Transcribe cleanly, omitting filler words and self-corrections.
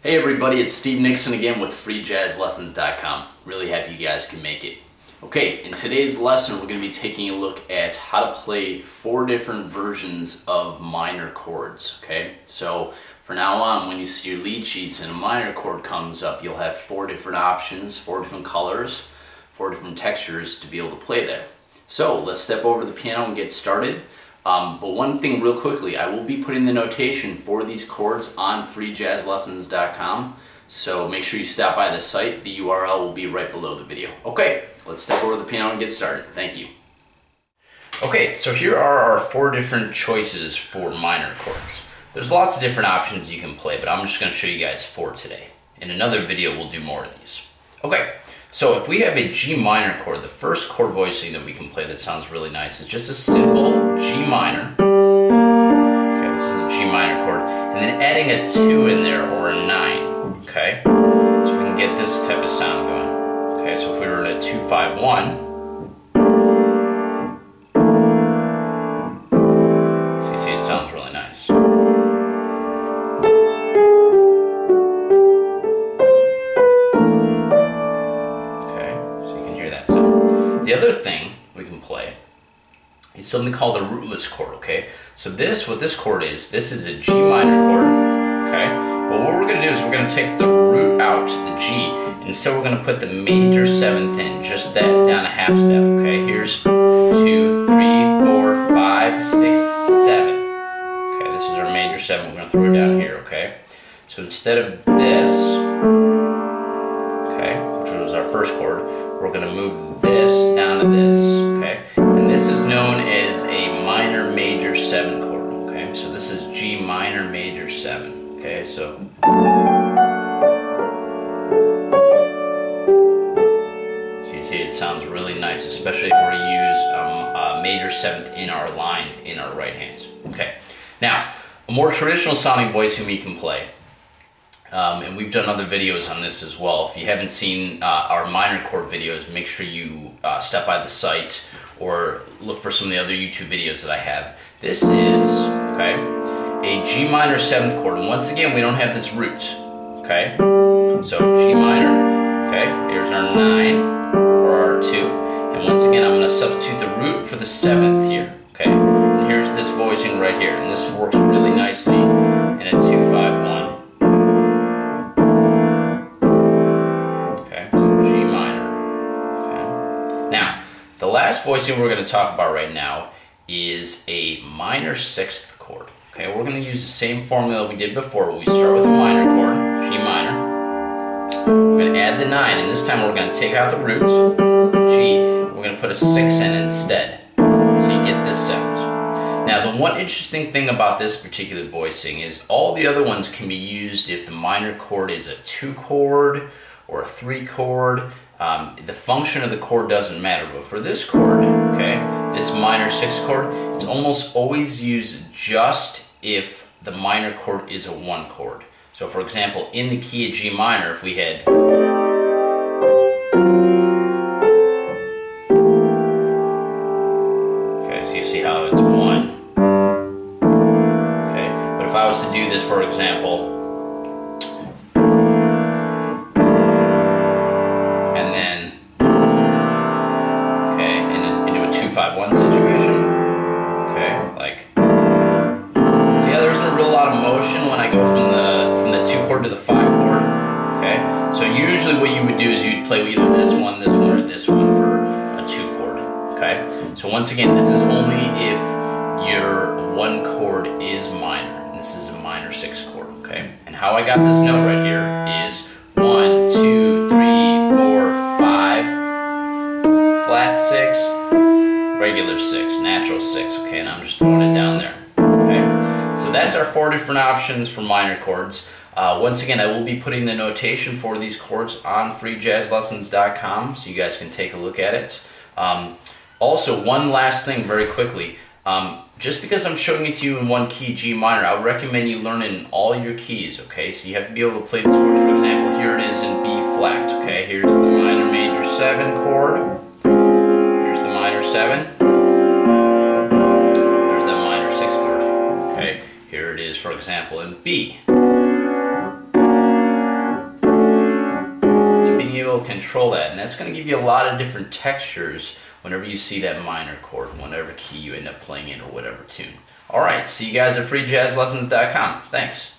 Hey everybody, it's Steve Nixon again with Freejazzlessons.com. Really happy you guys can make it. Okay, in today's lesson we're going to be taking a look at how to play 4 different versions of minor chords. Okay, so for now on, when you see your lead sheets and a minor chord comes up, you'll have 4 different options, 4 different colors, 4 different textures to be able to play there. So let's step over to the piano and get started. But one thing real quickly, I will be putting the notation for these chords on Freejazzlessons.com, so make sure you stop by the site. The URL will be right below the video. Okay, let's step over to the piano and get started. Thank you. Okay, so here are our 4 different choices for minor chords. There's lots of different options you can play, but I'm just going to show you guys 4 today. In another video we'll do more of these. Okay, so if we have a G minor chord, the first chord voicing that we can play that sounds really nice is just a simple G minor. Okay, this is a G minor chord, and then adding a 2 in there or a 9. Okay, so we can get this type of sound going. Okay, so if we were in a 2-5-1, so you see it sounds really nice. The other thing we can play is something called a rootless chord, okay? So what this chord is, this is a G minor chord, okay? But what we're going to do is we're going to take the root out, the G, and instead we're going to put the major 7th in, just that down a half step, okay? Here's 2, 3, 4, 5, 6, 7. Okay, this is our major 7. We're going to throw it down here, okay? So instead of this, okay, which was our first chord, we're going to move this down to this, okay? And this is known as a minor major 7 chord, okay? So this is G minor major 7, okay? So you see it sounds really nice, especially if we use a major 7th in our line in our right hands. Okay, now a more traditional sounding voicing we can play. And we've done other videos on this as well. If you haven't seen our minor chord videos, make sure you stop by the site or look for some of the other YouTube videos that I have. This is, okay, a G minor 7th chord, and once again we don't have this root, okay? So G minor, okay, here's our 9 or our 2, and once again I'm going to substitute the root for the 7th here, okay? And here's this voicing right here, and this works really nicely in a 2-5-1. The last voicing we're going to talk about right now is a minor 6th chord. Okay, we're going to use the same formula we did before. We start with a minor chord, G minor. We're going to add the 9, and this time we're going to take out the root, the G. We're going to put a 6 in instead, so you get this sound. Now, the one interesting thing about this particular voicing is all the other ones can be used if the minor chord is a 2 chord or a 3 chord. The function of the chord doesn't matter, but for this chord, okay, this minor 6 chord, it's almost always used just if the minor chord is a 1 chord. So for example, in the key of G minor, if we had, okay, so you see how it's 1, okay, but if I was to do this, for example, one situation, okay, like, see how there isn't a real lot of motion when I go from the 2 chord to the 5 chord, okay? So usually what you would do is you'd play either this one, or this one for a 2 chord, okay? So once again, this is only if your 1 chord is minor, and this is a minor 6 chord, okay? And how I got this note right here is 1, 2, 3, 4, 5, flat 6, regular 6, natural 6, okay, and I'm just throwing it down there, okay? So that's our 4 different options for minor chords. Once again, I will be putting the notation for these chords on Freejazzlessons.com, so you guys can take a look at it. Also, one last thing very quickly, just because I'm showing it to you in one key, G minor, I would recommend you learn in all your keys, okay? So you have to be able to play these chords. For example, here it is in B flat, okay? Here's the minor major 7 chord. 7. There's that minor 6 chord. 6 chord. Okay, here it is, for example, in B. Okay, so usually what you would do is you'd play either this one, or this one for a 2 chord, okay? So usually what you would do is you'd play either this one, or this one for a 2 chord, okay? So once again, this is only if your 1 chord is minor, and this is a minor 6 chord, okay? And how I got this note right here is 1, 2, 3, 4, 5, flat 6, regular 6, natural 6, okay? And I'm just throwing it down there, okay? So that's our 4 different options for minor chords. Once again, I will be putting the notation for these chords on Freejazzlessons.com, so you guys can take a look at it. Also, one last thing very quickly, just because I'm showing it to you in one key, G minor, I would recommend you learn in all your keys, okay? So you have to be able to play these chords. For example, here it is in B flat, okay? Here's the minor 7. control that, and that's going to give you a lot of different textures whenever you see that minor chord, whatever key you end up playing in or whatever tune. Alright, see you guys at Freejazzlessons.com. Thanks.